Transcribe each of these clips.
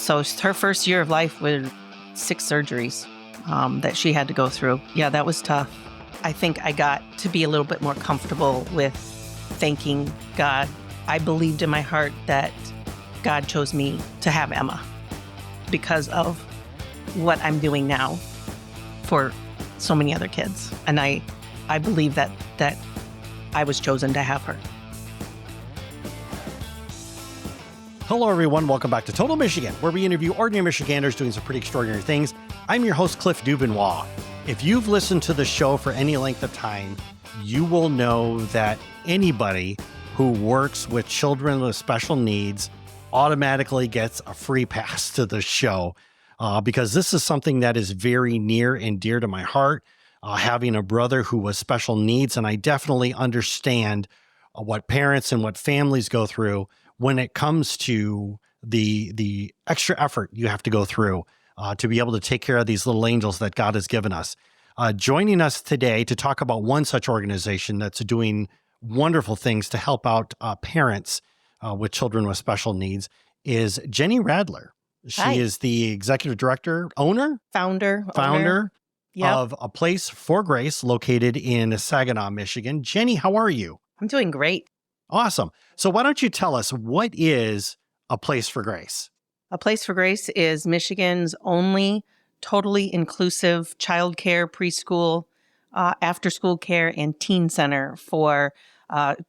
So her first year of life was 6 surgeries that she had to go through. Yeah, that was tough. I think I got to be a little bit more comfortable with thanking God. I believed in my heart that God chose me to have Emma because of what I'm doing now for so many other kids. And I believe that I was chosen to have her. Hello, everyone. Welcome back to Total Michigan, where we interview ordinary Michiganders doing some pretty extraordinary things. I'm your host, Cliff Dubenois. If you've listened to the show for any length of time, you will know that anybody who works with children with special needs automatically gets a free pass to the show because this is something that is very near and dear to my heart, having a brother who was special needs. And I definitely understand what parents and what families go through when it comes to the extra effort you have to go through to be able to take care of these little angels that God has given us. Joining us today to talk about one such organization that's doing wonderful things to help out parents with children with special needs is Jenny Radler. She Hi. is the executive director, founder Yep. of A Place for Grace located in Saginaw, Michigan. Jenny, how are you? I'm doing great. Awesome. So why don't you tell us, what is A Place for Grace? A Place for Grace is Michigan's only totally inclusive childcare, preschool, after-school care, and teen center for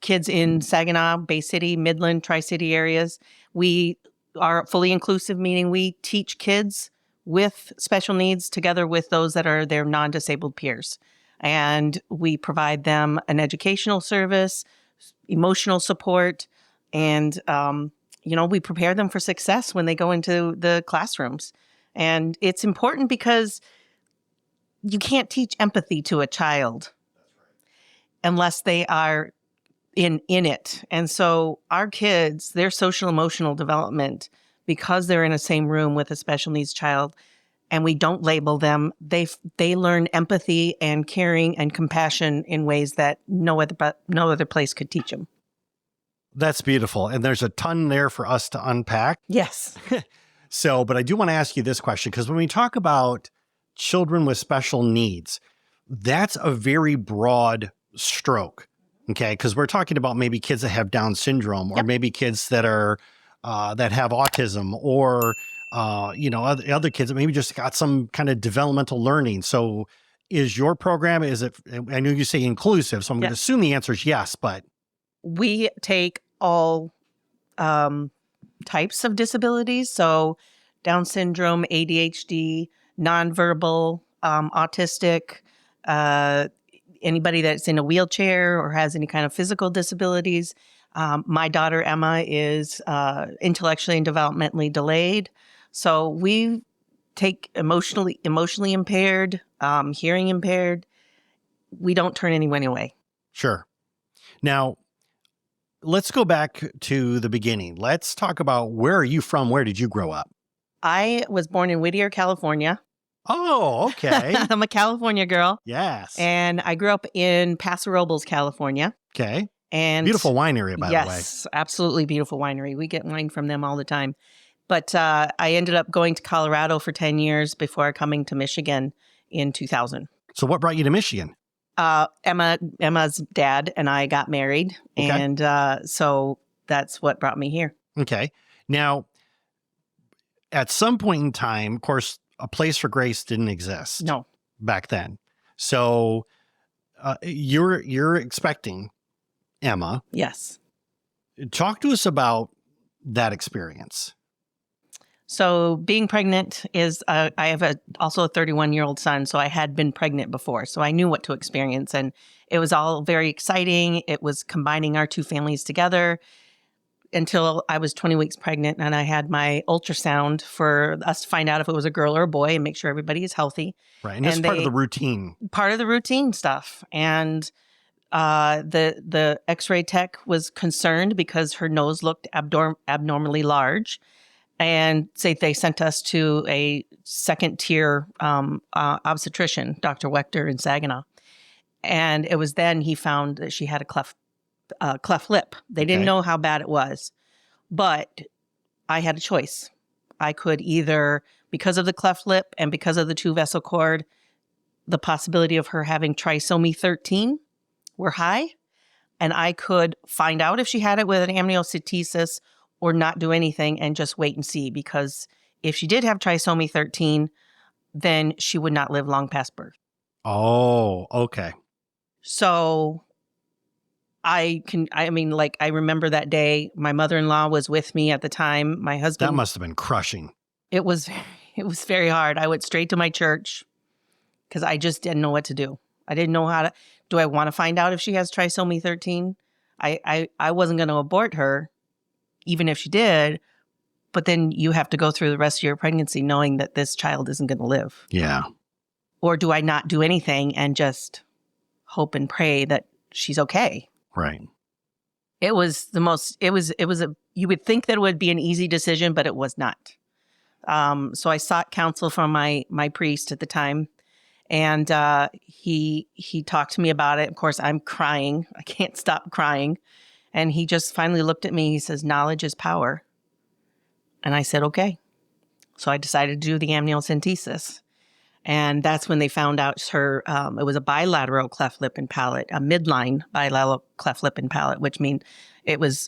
kids in Saginaw, Bay City, Midland, Tri-City areas. We are fully inclusive, meaning we teach kids with special needs together with those that are their non-disabled peers. And we provide them an educational service, emotional support, and, we prepare them for success when they go into the classrooms. And it's important because you can't teach empathy to a child unless they are in it. And so our kids, their social emotional development, because they're in the same room with a special needs child, and we don't label them, they learn empathy and caring and compassion in ways that no other place could teach them. That's beautiful. And there's a ton there for us to unpack. Yes. But I do want to ask you this question, because when we talk about children with special needs, that's a very broad stroke. Okay. Because we're talking about maybe kids that have Down syndrome, or Yep. maybe kids that are, that have autism, or, other kids that maybe just got some kind of developmental learning. So is your program, I know you say inclusive, so I'm going to assume the answer is yes, but. We take all types of disabilities. So Down syndrome, ADHD, nonverbal, autistic, anybody that's in a wheelchair or has any kind of physical disabilities. My daughter, Emma, is intellectually and developmentally delayed. So we take emotionally impaired, hearing impaired. We don't turn anyone away. Sure. Now, let's go back to the beginning. Let's talk about, where are you from? Where did you grow up? I was born in Whittier, California. Oh, okay. I'm a California girl. Yes. And I grew up in Paso Robles, California. Okay. And beautiful wine area, by the way. Yes, absolutely beautiful winery. We get wine from them all the time. But I ended up going to Colorado for 10 years before coming to Michigan in 2000. So what brought you to Michigan? Emma's dad and I got married. Okay. And so that's what brought me here. Okay. Now, at some point in time, of course, A Place for Grace didn't exist. No. Back then. So you're expecting Emma. Yes. Talk to us about that experience. So being pregnant is, I have also a 31-year-old son, so I had been pregnant before, so I knew what to experience, and it was all very exciting. It was combining our two families together until I was 20 weeks pregnant, and I had my ultrasound for us to find out if it was a girl or a boy and make sure everybody is healthy. Right, and that's part of the routine. Part of the routine stuff, and the X-ray tech was concerned because her nose looked abnormally large. And they sent us to a second-tier obstetrician, Dr. Wechter in Saginaw. And it was then he found that she had a cleft lip. They didn't know how bad it was. But I had a choice. I could either, because of the cleft lip and because of the 2-vessel cord, the possibility of her having trisomy 13 were high. And I could find out if she had it with an amniocentesis or not do anything and just wait and see. Because if she did have trisomy 13, then she would not live long past birth. Oh, okay. So I remember that day. My mother-in-law was with me at the time. My husband. That must have been crushing. It was very hard. I went straight to my church because I just didn't know what to do. I didn't know how to. Do I want to find out if she has trisomy 13? I wasn't going to abort her, even if she did. But then you have to go through the rest of your pregnancy knowing that this child isn't going to live. Yeah. Or do I not do anything and just hope and pray that she's okay? Right. It was you would think that it would be an easy decision, but it was not. So I sought counsel from my priest at the time, and he talked to me about it. Of course, I'm crying. I can't stop crying. And he just finally looked at me. He says, "Knowledge is power." And I said, okay. So I decided to do the amniocentesis. And that's when they found out her, it was a bilateral cleft lip and palate, a midline bilateral cleft lip and palate, which means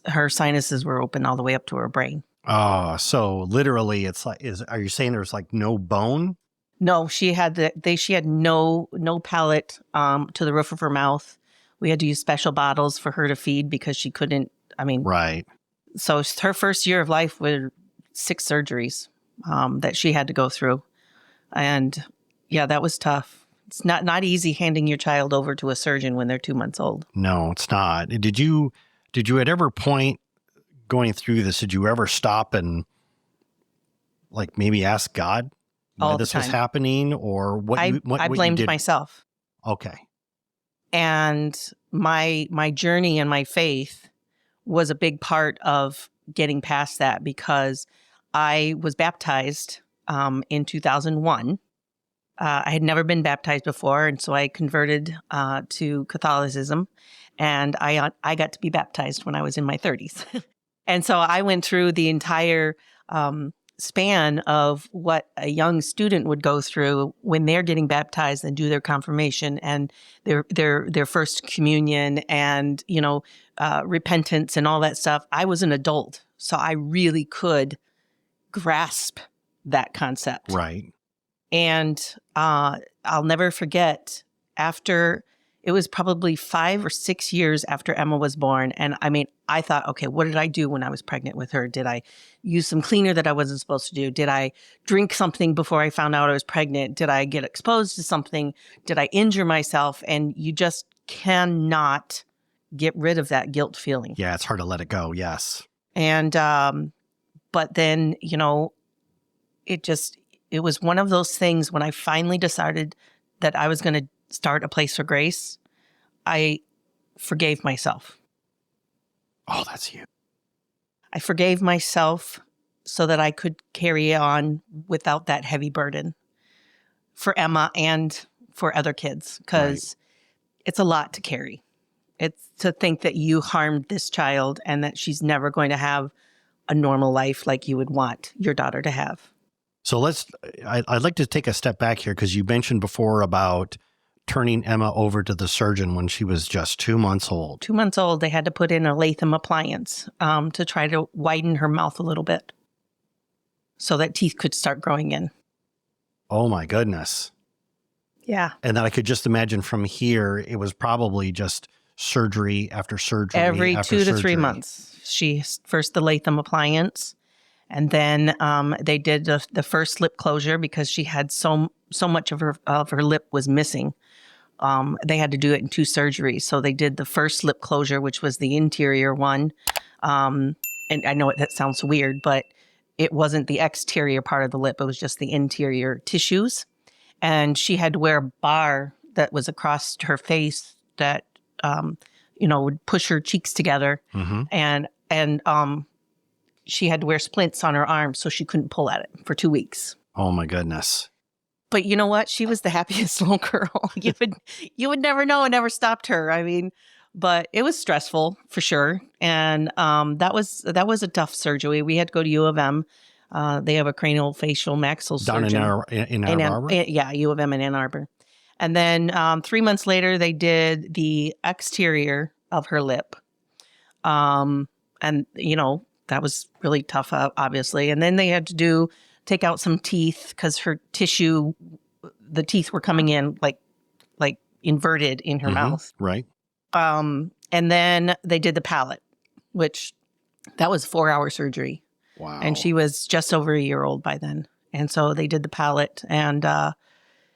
her sinuses were open all the way up to her brain. Oh, so literally it's like, are you saying there's like no bone? No, she had no palate to the roof of her mouth. We had to use special bottles for her to feed because she couldn't, Right. So her first year of life were 6 surgeries that she had to go through. And yeah, that was tough. It's not easy handing your child over to a surgeon when they're 2 months old. No, it's not. Did you at every point going through this, did you ever stop and like maybe ask God why this was happening, or what? I blamed myself. Okay. And my journey and my faith was a big part of getting past that, because I was baptized in 2001. I had never been baptized before, and so I converted to Catholicism, and I got to be baptized when I was in my 30s. And so I went through the entire span of what a young student would go through when they're getting baptized and do their confirmation and their first communion and repentance and all that stuff. I was an adult, so I really could grasp that concept. Right. And I'll never forget, after, it was probably 5 or 6 years after Emma was born. And I thought, okay, what did I do when I was pregnant with her? Did I use some cleaner that I wasn't supposed to do? Did I drink something before I found out I was pregnant? Did I get exposed to something? Did I injure myself? And you just cannot get rid of that guilt feeling. Yeah, it's hard to let it go. Yes. And, but then, it was one of those things when I finally decided that I was going to start a place for grace, I forgave myself. Oh, that's you. I forgave myself so that I could carry on without that heavy burden for Emma and for other kids, because it's a lot to carry. It's to think that you harmed this child and that she's never going to have a normal life like you would want your daughter to have. So I'd like to take a step back here, because you mentioned before about turning Emma over to the surgeon when she was just 2 months old. 2 months old, they had to put in a Latham appliance to try to widen her mouth a little bit so that teeth could start growing in. Oh my goodness. Yeah. And then I could just imagine from here, it was probably just surgery after surgery. Every after 2 to surgery. 3 months. She first the Latham appliance, and then they did the first lip closure because she had so much of her lip was missing. They had to do it in 2 surgeries. So they did the first lip closure, which was the interior one. And I know that sounds weird, but it wasn't the exterior part of the lip. It was just the interior tissues. And she had to wear a bar that was across her face that, would push her cheeks together. Mm-hmm. And she had to wear splints on her arms so she couldn't pull at it for 2 weeks. Oh my goodness. But you know what? She was the happiest little girl. You would never know. It never stopped her. But it was stressful for sure. And that was a tough surgery. We had to go to U of M They have a craniofacial maxillary Down surgeon. in Ann Arbor? Yeah, U of M in Ann Arbor. And then 3 months later, they did the exterior of her lip. And, that was really tough, obviously. And then they had to take out some teeth because her tissue, the teeth were coming in like inverted in her mouth. Right. And then they did the palate, which that was 4-hour surgery. Wow. And she was just over a year old by then. And so they did the palate, and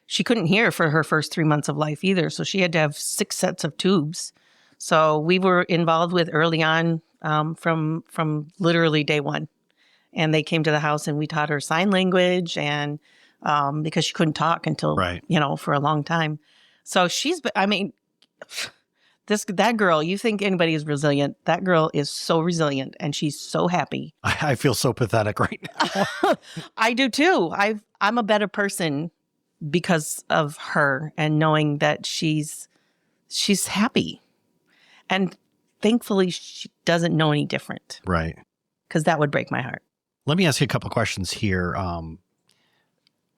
she couldn't hear for her first 3 months of life either. So she had to have 6 sets of tubes. So we were involved with early on from literally day one. And they came to the house and we taught her sign language, and because she couldn't talk until, for a long time. So that girl, you think anybody is resilient. That girl is so resilient, and she's so happy. I feel so pathetic right now. I do too. I'm a better person because of her, and knowing that she's happy. And thankfully she doesn't know any different. Right. Because that would break my heart. Let me ask you a couple of questions here.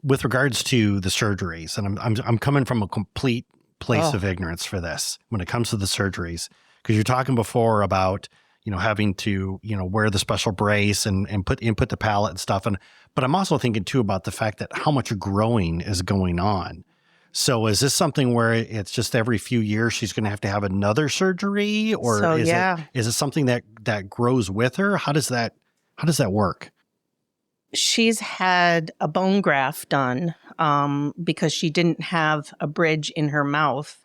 With regards to the surgeries, and I'm coming from a complete place of ignorance for this when it comes to the surgeries, because you're talking before about, having to, wear the special brace and put the palate and stuff. But I'm also thinking too about the fact that how much growing is going on. So is this something where it's just every few years she's going to have another surgery, or is it something that grows with her? How does that work? She's had a bone graft done because she didn't have a bridge in her mouth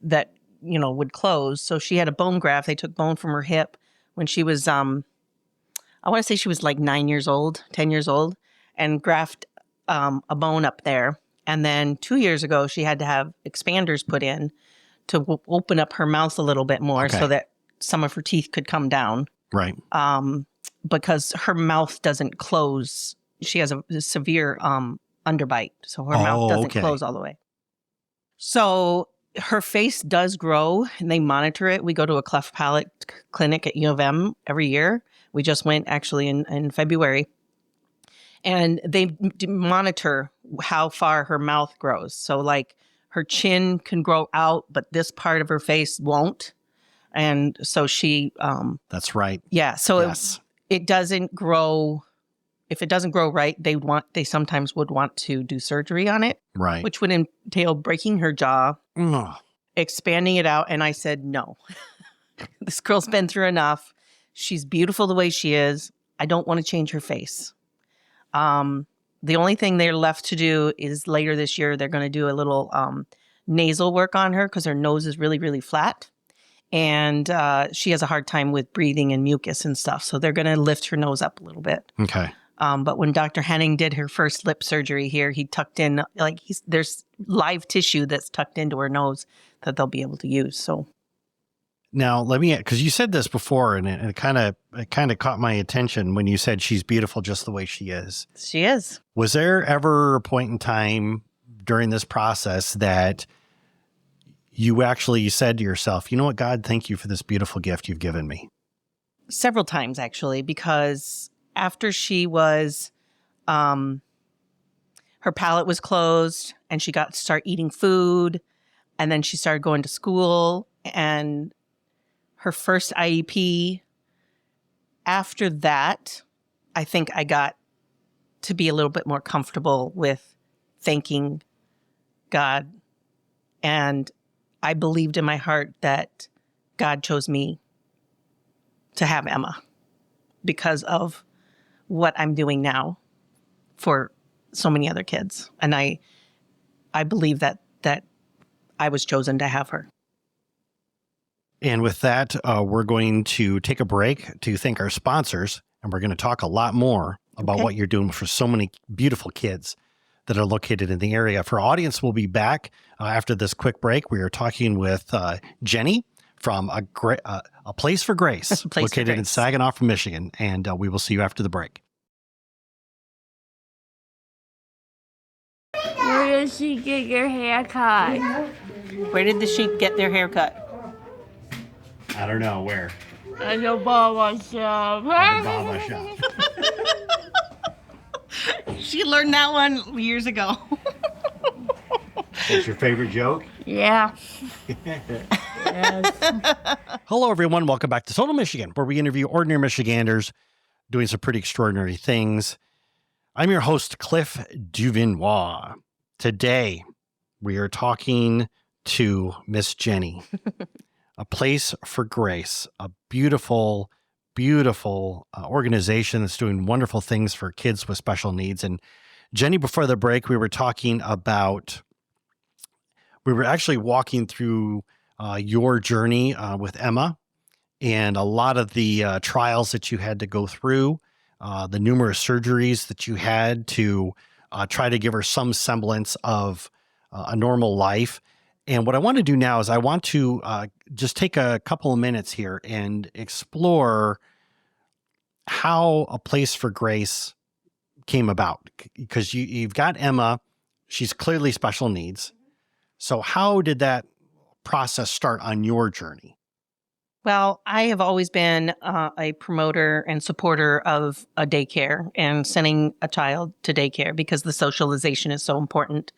that, would close. So she had a bone graft. They took bone from her hip when she was, I want to say she was like 10 years old, and graft a bone up there. And then 2 years ago, she had to have expanders put in to open up her mouth a little bit more so that some of her teeth could come down. Right. Because her mouth doesn't close. She has a severe underbite, so her mouth doesn't close all the way. So her face does grow, and they monitor it. We go to a cleft palate clinic at U of M every year. We just went actually in February. And they monitor how far her mouth grows. So like her chin can grow out, but this part of her face won't. And so she... That's right. Yeah. So it doesn't grow. If it doesn't grow right, they sometimes would want to do surgery on it. Right. Which would entail breaking her jaw, expanding it out. And I said, no, this girl's been through enough. She's beautiful the way she is. I don't want to change her face. The only thing they're left to do is later this year, they're going to do a little nasal work on her because her nose is really, really flat. And she has a hard time with breathing and mucus and stuff. So they're going to lift her nose up a little bit. Okay. But when Dr. Henning did her first lip surgery here, he tucked in, there's live tissue that's tucked into her nose that they'll be able to use. So. Now, because you said this before, and it kind of caught my attention when you said she's beautiful just the way she is. She is. Was there ever a point in time during this process that you actually said to yourself, you know what, God, thank you for this beautiful gift you've given me? Several times, actually, because after she was, her palate was closed and she got to start eating food, and then she started going to school, and her first IEP, after that, I think I got to be a little bit more comfortable with thanking God. And I believed in my heart that God chose me to have Emma because of what I'm doing now for so many other kids. And I believe that I was chosen to have her. And with that, we're going to take a break to thank our sponsors, and we're going to talk a lot more about what you're doing for so many beautiful kids that are located in the area. For our audience, we'll be back after this quick break. We are talking with Jenny from a Place for Grace, located in Saginaw, Michigan, and we will see you after the break. Where did she get your hair cut? Where did the sheep get their hair cut? I don't know where. At the barber shop. At the barber shop. She learned that one years ago. What's your favorite joke? Yeah. Yes. Hello, everyone. Welcome back to Total Michigan, where we interview ordinary Michiganders doing some pretty extraordinary things. I'm your host, Cliff Duvinois. Today, we are talking to Miss Jenny, A Place for Grace, a beautiful, beautiful organization that's doing wonderful things for kids with special needs. And Jenny, before the break, we were talking about, we were actually walking through your journey with Emma and a lot of the trials that you had to go through, the numerous surgeries that you had to try to give her some semblance of a normal life. And what I want to do now is I want to just take a couple of minutes here and explore how A Place for Grace came about. Because you've got Emma, she's clearly special needs. So how did that process start on your journey? Well, I have always been a promoter and supporter of a daycare and sending a child to daycare because the socialization is so important.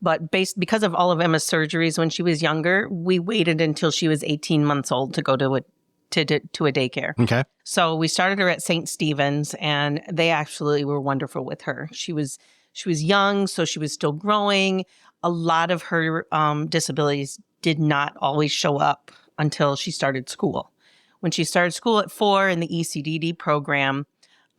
But because of all of Emma's surgeries when she was younger, we waited until she was 18 months old to go to a daycare. Okay. So we started her at St. Stephen's, and they actually were wonderful with her. She was young, so she was still growing. A lot of her disabilities did not always show up until she started school. When she started school at 4 in the ECDD program,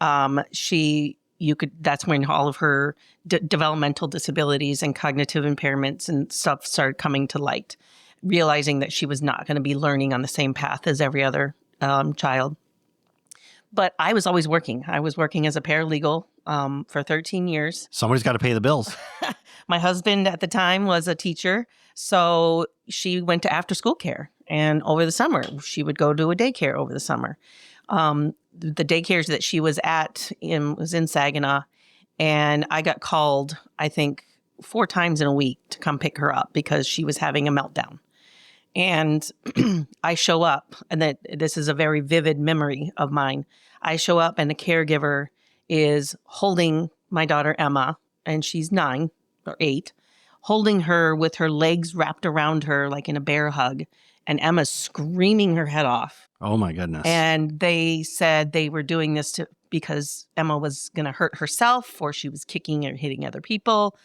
that's when all of her developmental disabilities and cognitive impairments and stuff started coming to light, realizing that she was not going to be learning on the same path as every other child. But I was always working. I was working as a paralegal for 13 years. Somebody's got to pay the bills. My husband at the time was a teacher, so she went to after-school care. And over the summer, she would go to a daycare over the summer. The daycares that she was at was in Saginaw, and I got called, I think, 4 times in a week to come pick her up because she was having a meltdown. And I show up, and this is a very vivid memory of mine. I show up, and the caregiver is holding my daughter Emma, and she's 9 or 8, holding her with her legs wrapped around her like in a bear hug, and Emma's screaming her head off. Oh, my goodness. And they said they were doing this because Emma was going to hurt herself, or she was kicking or hitting other people.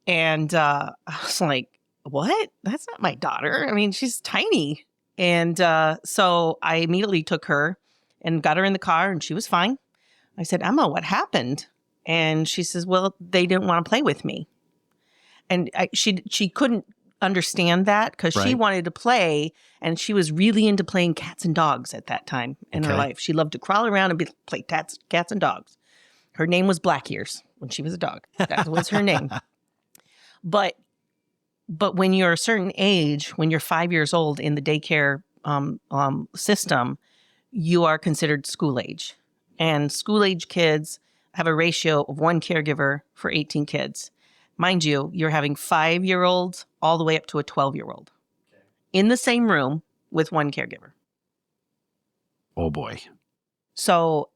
And I was like, what? That's not my daughter. I mean, she's tiny. And so I immediately took her and got her in the car, and she was fine. I said, Emma, what happened? And she says, well, they didn't want to play with me. And she couldn't understand that because she wanted to play, and she was really into playing cats and dogs at that time in her life. She loved to crawl around and play cats and dogs. Her name was Black Ears when she was a dog. That was her name. But when you're a certain age, when you're 5 years old in the daycare system, you are considered school age. And school age kids have a ratio of 1 caregiver for 18 kids. Mind you, you're having 5-year-olds all the way up to a 12-year-old in the same room with 1 caregiver. Oh, boy. So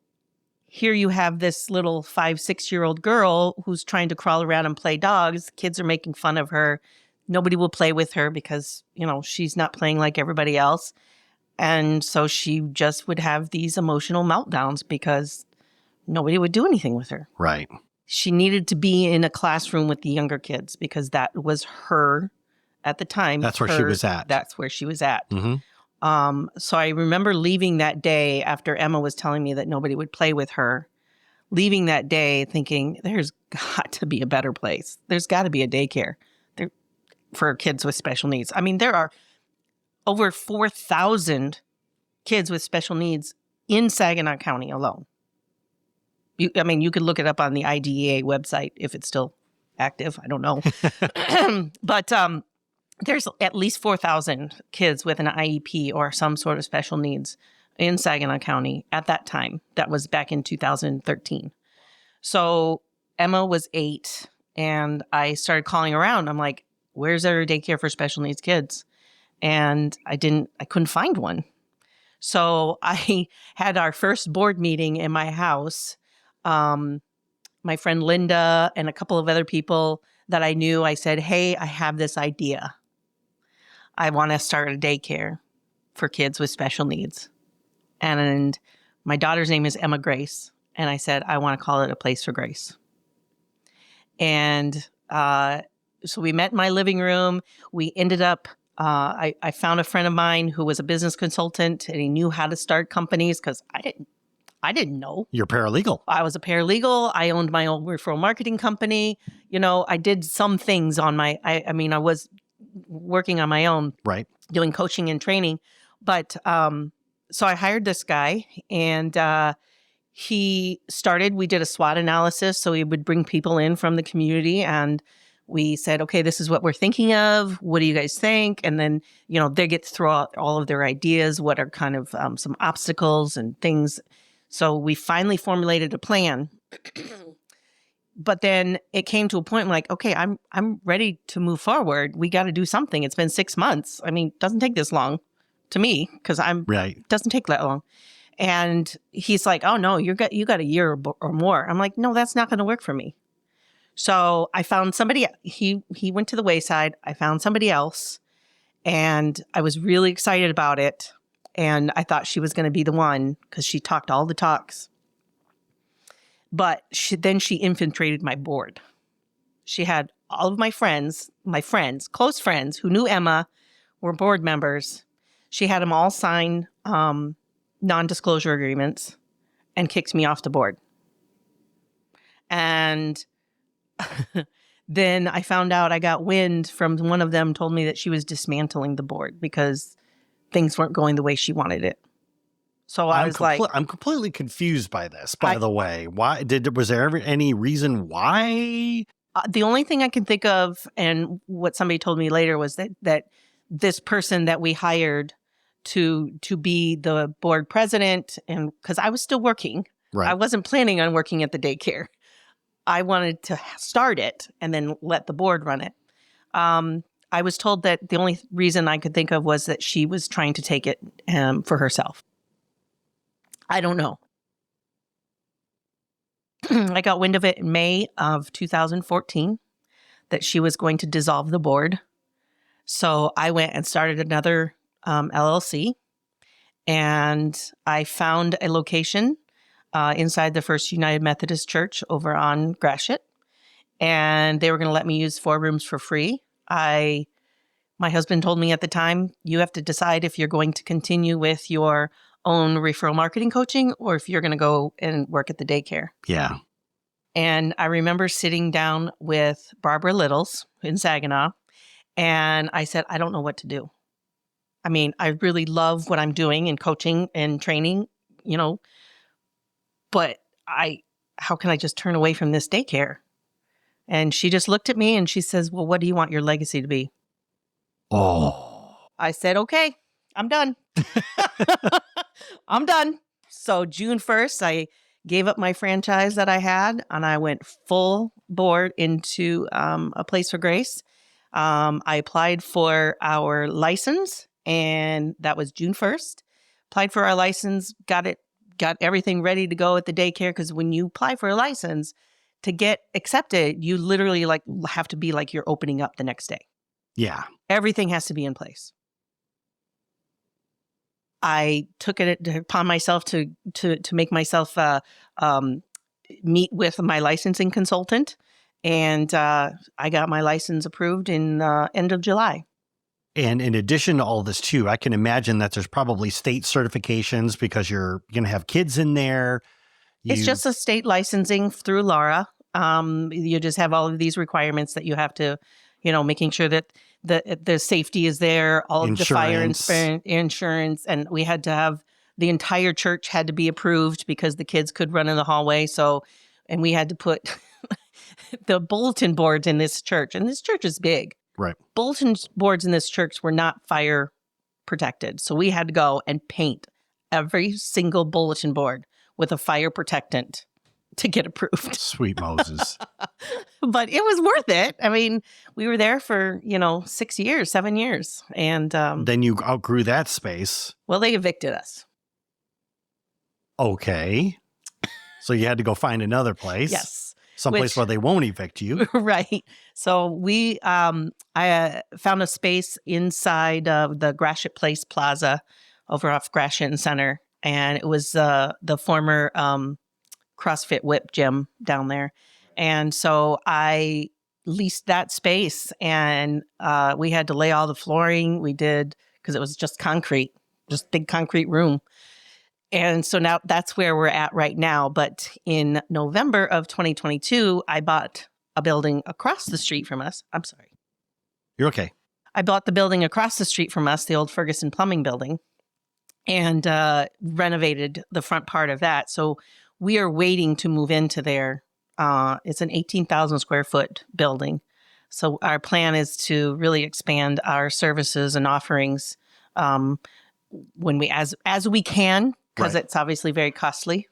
here you have this little 5-6-year-old girl who's trying to crawl around and play dogs. Kids are making fun of her. Nobody will play with her because, she's not playing like everybody else. And so she just would have these emotional meltdowns because nobody would do anything with her. Right. She needed to be in a classroom with the younger kids because that was her at the time. That's where she was at. That's where she was at. Mm-hmm. So I remember leaving that day after Emma was telling me that nobody would play with her, leaving that day thinking there's got to be a better place. There's got to be a daycare for kids with special needs. I mean, there are over 4,000 kids with special needs in Saginaw County alone. You could look it up on the IDEA website if it's still active. I don't know. But there's at least 4,000 kids with an IEP or some sort of special needs in Saginaw County at that time. That was back in 2013. So Emma was 8, and I started calling around. I'm like, where's our daycare for special needs kids? And I couldn't find one. So I had our first board meeting in my house my friend Linda and a couple of other people that I knew, I said, hey, I have this idea. I want to start a daycare for kids with special needs. And my daughter's name is Emma Grace. And I said, I want to call it A Place for Grace. And so we met in my living room. We ended up, I found a friend of mine who was a business consultant, and he knew how to start companies because I didn't know. You're paralegal. I was a paralegal. I owned my own referral marketing company. I did some things on I was working on my own, right, doing coaching and training. But so I hired this guy, and we did a SWOT analysis. So he would bring people in from the community, and we said, okay, this is what we're thinking of. What do you guys think? And then, they get to throw out all of their ideas, what are kind of some obstacles and things. So we finally formulated a plan. But then it came to a point like, okay, I'm ready to move forward. We got to do something. It's been 6 months. I mean, it doesn't take this long to me because it doesn't take that long. And he's like, oh no, you got a year or more. I'm like, no, that's not going to work for me. So I found somebody. He went to the wayside. I found somebody else, and I was really excited about it. And I thought she was going to be the one because she talked all the talks. But then she infiltrated my board. She had all of my friends, close friends who knew Emma, were board members. She had them all sign non-disclosure agreements and kicked me off the board. And then I found out, I got wind from one of them, told me that she was dismantling the board because things weren't going the way she wanted it. So I'm completely confused by this, by the way. Was there ever any reason why? The only thing I can think of, and what somebody told me later, was that this person that we hired to be the board president, and because I was still working, right. I wasn't planning on working at the daycare. I wanted to start it and then let the board run it. I was told that the only reason I could think of was that she was trying to take it for herself. I don't know. I got wind of it in May of 2014 that she was going to dissolve the board. So I went and started another LLC, and I found a location inside the First United Methodist Church over on Gratiot, and they were going to let me use 4 rooms for free. My husband told me at the time, you have to decide if you're going to continue with your own referral marketing coaching or if you're going to go and work at the daycare. Yeah. And I remember sitting down with Barbara Littles in Saginaw, and I said, I don't know what to do. I mean, I really love what I'm doing in coaching and training, but how can I just turn away from this daycare? And she just looked at me and she says, well, what do you want your legacy to be? Oh. I said, okay, I'm done. I'm done. So June 1st, I gave up my franchise that I had, and I went full board into A Place for Grace. I applied for our license, and that was June 1st. Applied for our license, got everything ready to go at the daycare, because when you apply for a license, to get accepted, you literally have to be like you're opening up the next day. Yeah. Everything has to be in place. I took it upon myself to make myself meet with my licensing consultant, and I got my license approved in end of July. And in addition to all this too, I can imagine that there's probably state certifications because you're going to have kids in there. It's just a state licensing through Laura. You just have all of these requirements that you have to, making sure that the safety is there, all of the fire insurance, and we had to have the entire church had to be approved because the kids could run in the hallway. So, and we had to put the bulletin boards in this church, and this church is big. Right. Bulletin boards in this church were not fire protected. So we had to go and paint every single bulletin board with a fire protectant to get approved. Sweet Moses. But it was worth it. I mean, we were there for, 7 years. And then you outgrew that space. Well, they evicted us. Okay. So you had to go find another place. Yes. someplace where they won't evict you. Right. So I found a space inside of the Gratiot Place Plaza over off Gratiot Center. And it was the former CrossFit Whip gym down there. And so I leased that space, and we had to lay all the flooring. We did, because it was just concrete, just big concrete room. And so now that's where we're at right now. But in November of 2022, I bought a building across the street from us. I'm sorry. You're okay. I bought the building across the street from us, the old Ferguson Plumbing building, and renovated the front part of that. So we are waiting to move into there. It's an 18,000 square foot building. So our plan is to really expand our services and offerings when we as we can, because Right. it's obviously very costly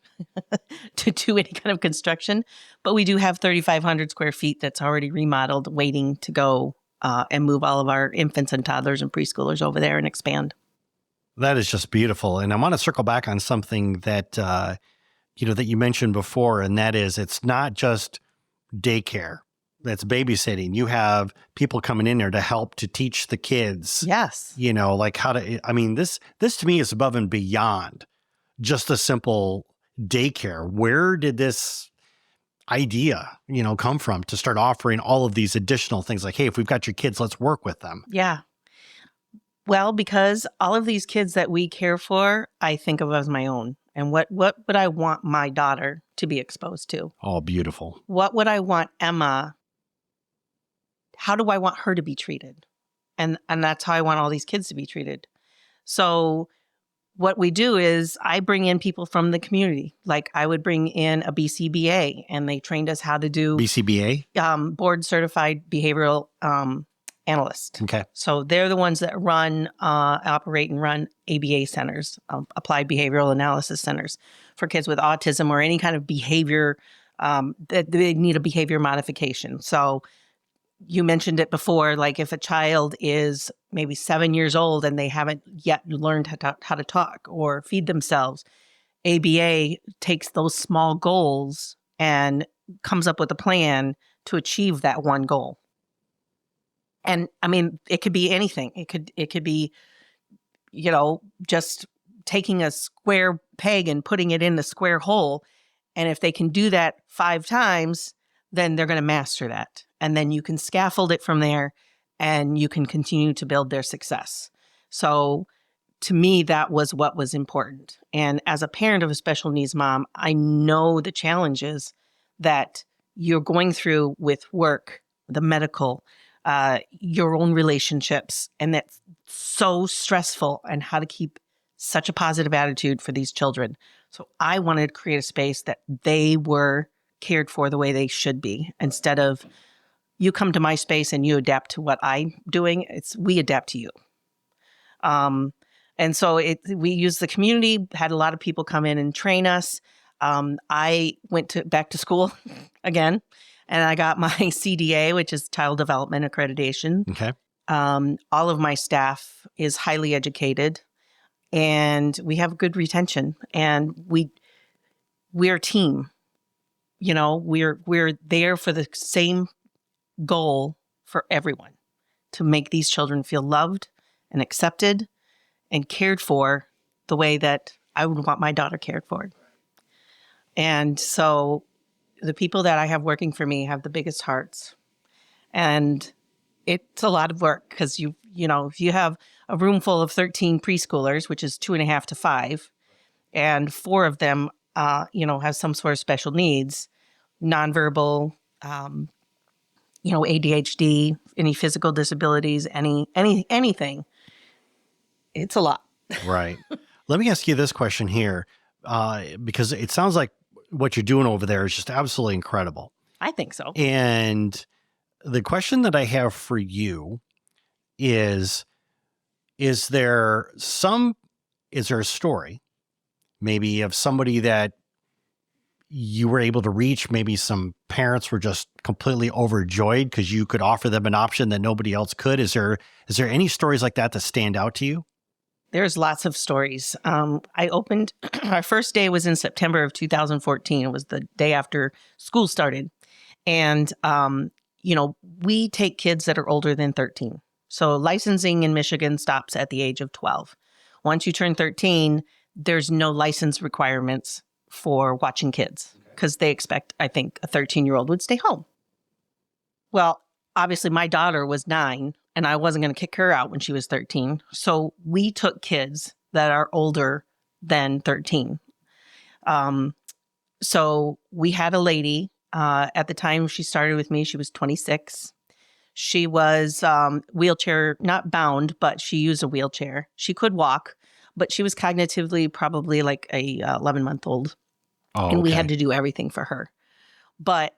to do any kind of construction. But we do have 3,500 square feet that's already remodeled, waiting to go and move all of our infants and toddlers and preschoolers over there and expand. That is just beautiful. And I want to circle back on something that, that you mentioned before, and that is it's not just daycare. That's babysitting. You have people coming in there to help to teach the kids. Yes. Like how to, this to me is above and beyond just a simple daycare. Where did this idea, come from to start offering all of these additional things? Like, hey, if we've got your kids, let's work with them. Yeah. Well, because all of these kids that we care for, I think of as my own. And what would I want my daughter to be exposed to? Oh, beautiful. What would I want Emma? How do I want her to be treated? And that's how I want all these kids to be treated. So what we do is I bring in people from the community. Like I would bring in a BCBA, and they trained us how to do BCBA, board certified behavioral analyst. Okay. So they're the ones that operate and run ABA centers, applied behavioral analysis centers for kids with autism or any kind of behavior that they need a behavior modification. So you mentioned it before, like if a child is maybe 7 years old and they haven't yet learned how to talk or feed themselves, ABA takes those small goals and comes up with a plan to achieve that one goal. And it could be anything. It could be, just taking a square peg and putting it in the square hole. And if they can do that 5 times, then they're going to master that. And then you can scaffold it from there, and you can continue to build their success. So to me, that was what was important. And as a parent of a special needs mom, I know the challenges that you're going through with work, the medical, your own relationships, and that's so stressful, and how to keep such a positive attitude for these children. So I wanted to create a space that they were cared for the way they should be, instead of you come to my space and you adapt to what I'm doing. It's we adapt to you. And so we used the community, had a lot of people come in and train us. I went back to school again, and I got my CDA, which is Child Development Accreditation. Okay. All of my staff is highly educated, and we have good retention, and we're a team. We're there for the same goal for everyone, to make these children feel loved and accepted and cared for the way that I would want my daughter cared for. And so the people that I have working for me have the biggest hearts. And it's a lot of work, because if you have a room full of 13 preschoolers, which is 2.5 to 5, and 4 of them, have some sort of special needs, nonverbal, ADHD, any physical disabilities, anything. It's a lot. Right. Let me ask you this question here, because it sounds like what you're doing over there is just absolutely incredible. I think so. And the question that I have for you is there a story maybe of somebody that you were able to reach? Maybe some parents were just completely overjoyed because you could offer them an option that nobody else could. Is there any stories like that stand out to you? There's lots of stories. I opened, our first day was in September of 2014. It was the day after school started. And, we take kids that are older than 13. So licensing in Michigan stops at the age of 12. Once you turn 13, there's no license requirements for watching kids because they expect, I think, a 13-year-old would stay home. Well, obviously, my daughter was 9, and I wasn't going to kick her out when she was 13. So we took kids that are older than 13. So we had a lady, at the time she started with me, she was 26. She was wheelchair, not bound, but she used a wheelchair. She could walk, but she was cognitively probably like a 11-month-old. Oh, and we okay. had to do everything for her. But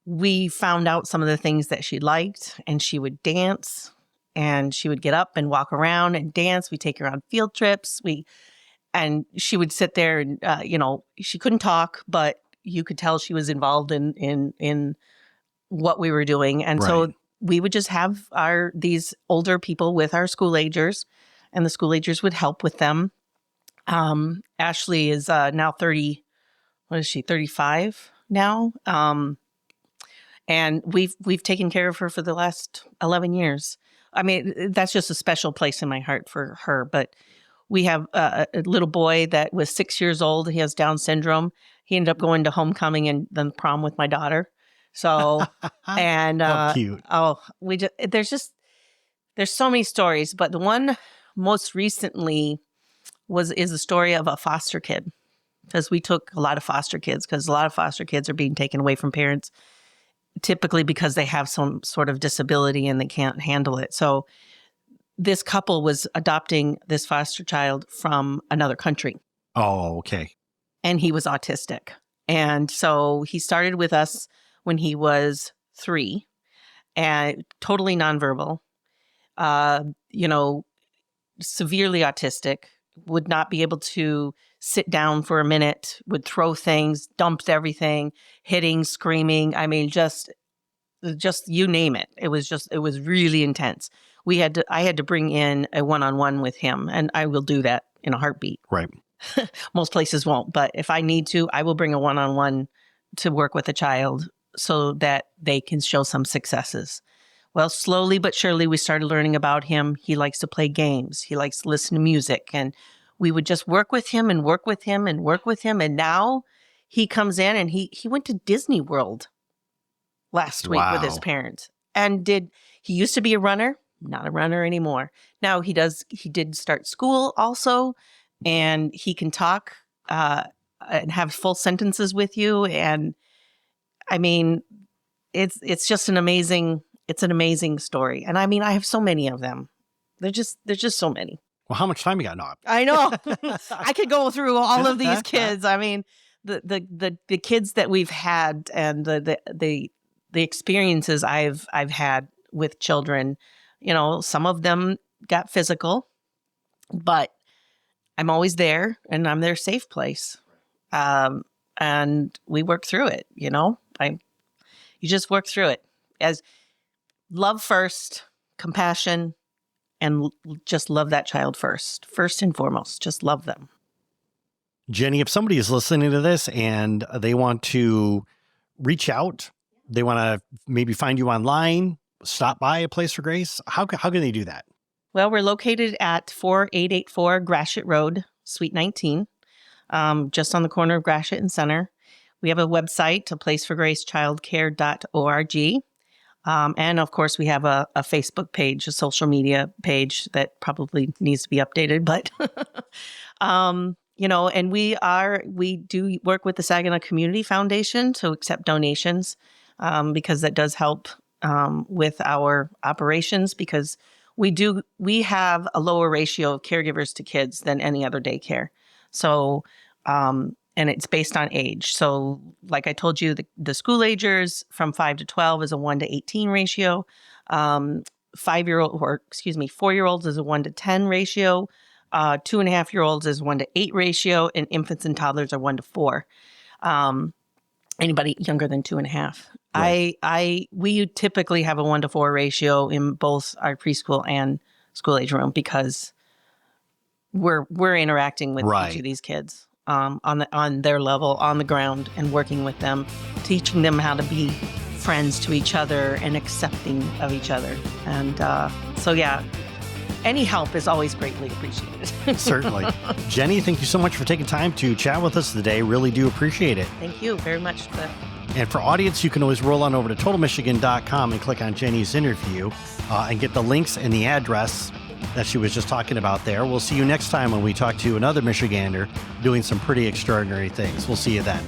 we found out some of the things that she liked, and she would dance, and she would get up and walk around and dance. We take her on field trips. And she would sit there and, she couldn't talk, but you could tell she was involved in what we were doing. And so Right. we would just have these older people with our school agers, and the school agers would help with them. Ashley is now 30. What is she? 35 now. And we've taken care of her for the last 11 years. I mean, that's just a special place in my heart for her. But we have a little boy that was 6 years old. He has Down syndrome. He ended up going to homecoming and then prom with my daughter. So, and How cute. there's so many stories, but the one most recently is a story of a foster kid, because we took a lot of foster kids, because a lot of foster kids are being taken away from parents, typically because they have some sort of disability and they can't handle it. So this couple was adopting this foster child from another country, Oh, okay. and he was autistic. And so he started with us when he was 3, and totally nonverbal, severely autistic, would not be able to sit down for a minute, would throw things, dumped everything, hitting, screaming. I mean, just you name it. It was really intense. I had to bring in a one-on-one with him, and I will do that in a heartbeat. Right. Most places won't, but if I need to, I will bring a one-on-one to work with a child so that they can show some successes. Well, slowly but surely, we started learning about him. He likes to play games. He likes to listen to music. And we would just work with him and work with him and work with him. And now he comes in, and he went to Disney World last week with his Wow. parents. And he used to be a runner, not a runner anymore. Now he did start school also, and he can talk and have full sentences with you. And I mean, it's just an amazing story. And I mean, I have so many of them. There's just so many. Well, how much time you got now? I know. I could go through all of these kids. I mean, the kids that we've had, and the experiences I've had with children. Some of them got physical, but I'm always there, and I'm their safe place. And we work through it. You just work through it as love first, compassion, and just love that child first and foremost. Just love them. Jenny, if somebody is listening to this and they want to reach out, they want to maybe find you online, stop by A Place for Grace, how can they do that? Well, we're located at 4884 Gratiot Road, Suite 19, just on the corner of Gratiot and Center. We have a website, aplaceforgracechildcare.org. And of course, we have a Facebook page, a social media page that probably needs to be updated. But, and we do work with the Saginaw Community Foundation to accept donations, because that does help with our operations, because we have a lower ratio of caregivers to kids than any other daycare. So, and it's based on age. So like I told you, the school agers from 5 to 12 is a 1 to 18 ratio. 4-year-olds is a 1 to 10 ratio. 2.5-year-olds is 1 to 8 ratio, and infants and toddlers are 1 to 4. Anybody younger than 2.5. Right. We typically have a 1 to 4 ratio in both our preschool and school age room, because we're interacting with Right. each of these kids on their level, on the ground, and working with them, teaching them how to be friends to each other and accepting of each other. And so, yeah, any help is always greatly appreciated. Certainly. Jenny, thank you so much for taking time to chat with us today. Really do appreciate it. Thank you very much, Cliff. And for audience, you can always roll on over to totalmichigan.com and click on Jenny's interview and get the links and the address that she was just talking about there. We'll see you next time when we talk to another Michigander doing some pretty extraordinary things. We'll see you then.